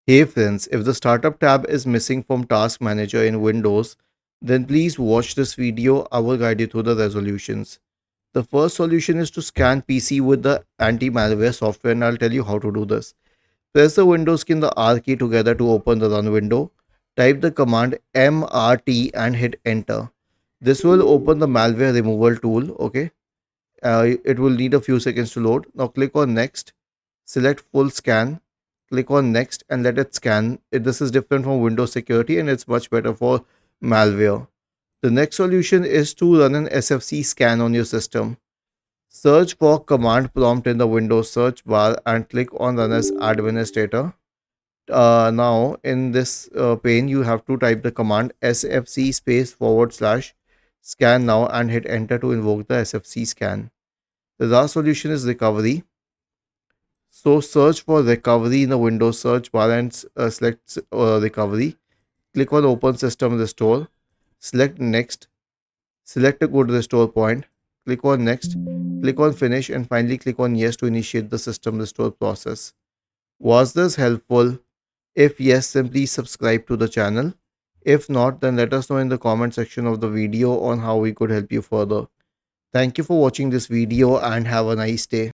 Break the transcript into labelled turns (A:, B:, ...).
A: Hey friends, if the startup tab is missing from Task Manager in Windows, then please watch this video. I will guide you through the resolutions. The first solution is to scan PC with the anti-malware software, and I'll tell you how to do this. Press the Windows key and the R key together to open the run window. Type the command MRT and hit enter. This will open the malware removal tool. Okay, it will need a few seconds to load. Now click on next, select full scan, click on next and let it scan. This is different from Windows security and it's much better for malware. The next solution is to run an SFC scan on your system. Search for command prompt in the Windows search bar and click on run as administrator. Now in this pane you have to type the command sfc space forward slash scan now and hit enter to invoke the SFC scan. The last solution is recovery. So search for recovery in the Windows search bar and select recovery. Click on open system restore. Select next. Select a good restore point. Click on next. Click on finish and finally click on yes to initiate the system restore process. Was this helpful? If yes, then please subscribe to the channel. If not, then let us know in the comment section of the video on how we could help you further. Thank you for watching this video and have a nice day.